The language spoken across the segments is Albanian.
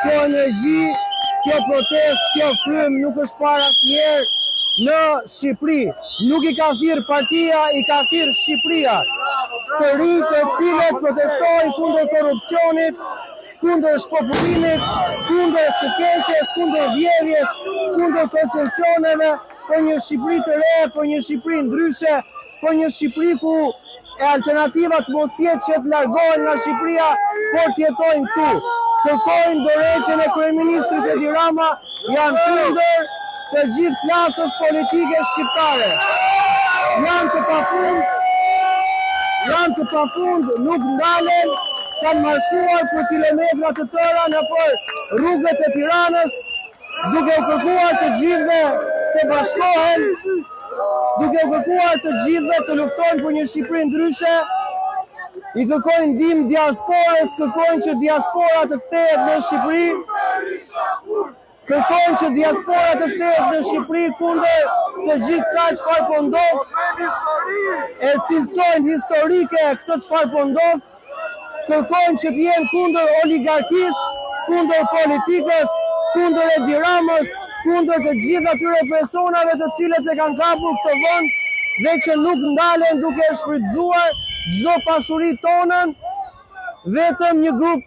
kjo energji, kjo protest, kjo frym nuk është para asnjëherë në Shqipëri. Nuk i ka thirrë partia, i ka thirrë Shqipëria. Të rinj të cilët protestojnë kundër korrupsionit, kundër shpopullimit, kundër së keqes, kundër vjedhjes, kundër koncesioneve, për një Shqipëri të re, për një Shqipëri ndryshe, për një Shqipëri ku e alternativat mos jetë që të largohen nga Shqipëria, por të jetojnë këtu. Kërkojnë dorëheqjen e kryeministrit Edi Rama, janë kundër të gjithë klasës politike shqiptare. Janë të pafund, nuk ndalen, kanë marshuar për kilometra të tëra nëpër rrugët e Tiranës, duke u kërkuar të gjithëve të bashkohen, duke u kërkuar të gjithëve të luftojnë për një Shqipëri ndryshe. I kërkojnë ndihmë diasporës, kërkojnë që diaspora të kthehet në Shqipëri, kërkojnë që diaspora të kthehet në Shqipëri kundër të gjithë kësaj çfarë po ndodh, e cilësojnë historike këtë çfarë po ndodh, kërkojnë që të jenë kundër oligarkisë, kundër politikës, kundër Edi Ramës, kundër të gjithë atyre personave të cilët e kanë kapur këtë vend dhe që nuk ndalen duke e shfrytzuar çdo pasuri tonën vetëm një grup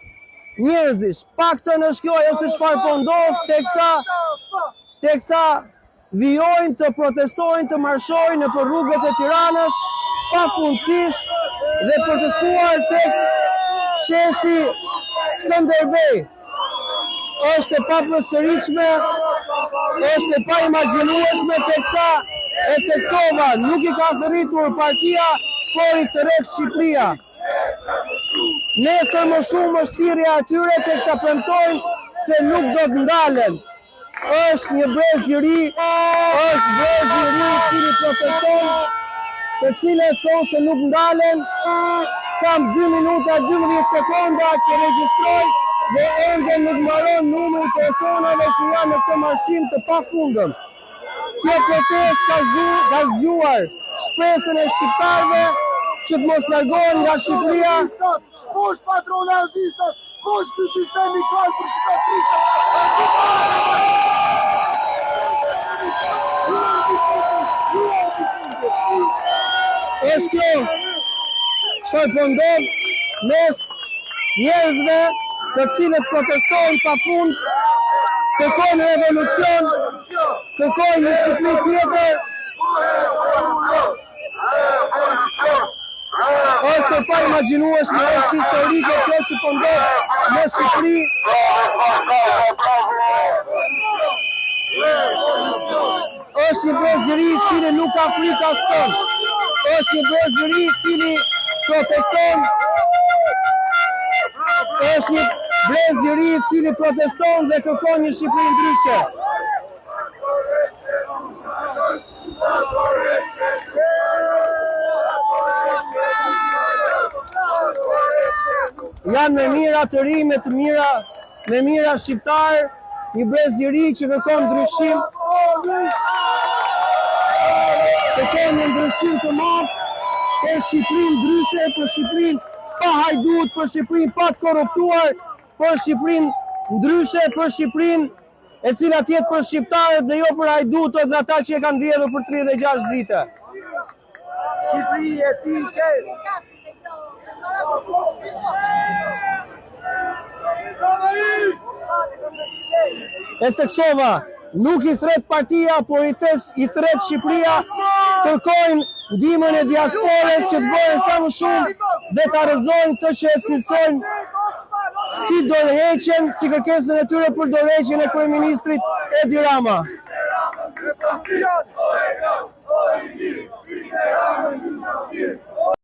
njerëzish. Paktën është kjo ajo se çfarë po ndodh, teksa vijojnë të protestojnë, të marshojnë nëpër rrugët e Tiranës pafundësisht dhe për të shkuar tek sheshi Skënderbej. Është e papërsëritshme, është e paimagjinueshme teksa e teksova, nuk i ka thërritur partia, por i thërret Shqipëria. Nesër më shumë është thirrja e tyre teksa premtojnë se nuk do të ndalen. Është një brez i ri, i cili proteston, të cilët thonë se nuk ndalen. Kam 2 minuta 12 sekonda që regjistroj dhe ende nuk mbaron numri personave që janë në këtë marshim të pafundëm. Kjo protest ka zgjuar shpresën e shqiptarëve që të mos largohen nga Shqipëria. Poshtë patronazistat, poshtë ky sistemi kal për shkatritët. Është kjo çfarë po ndodh mes njerëzve të cilët protestojnë pafund, kërkojnë revolucion, kërkojnë një Shqipëri tjetër. Është e paimagjinueshme, është historike kjo që po ndodh në Shqipëri. Është një brez i ri i cili nuk ka frikë askënd. Është një brez i ri i cili proteston. Është një brez i ri i cili proteston dhe kërkon një Shqipëri ndryshe. Janë me mira të ri, me mira shqiptar, një brez i ri që kërkon ndryshim. Kërkon një ndryshim të madh për Shqipërinë ndryshe, për Shqipërinë pa hajdut, për Shqipërinë pa të korruptuar, për Shqipërinë ndryshe, për Shqipërinë e cila të jetë për shqiptarët dhe jo për hajdutët dhe ata që e kanë vjedhur për 36 vite. Shqipëri etike. E teksova, nuk i thret partia, por i thret Shqipëria. Kërkojnë ndihmën e diasporës që të bëhen sa më shumë dhe të arrëzojnë të që e cilësojnë si dorëheqjen, si kërkesën e tyre për dorëheqjen e kryeministrit Edi Rama.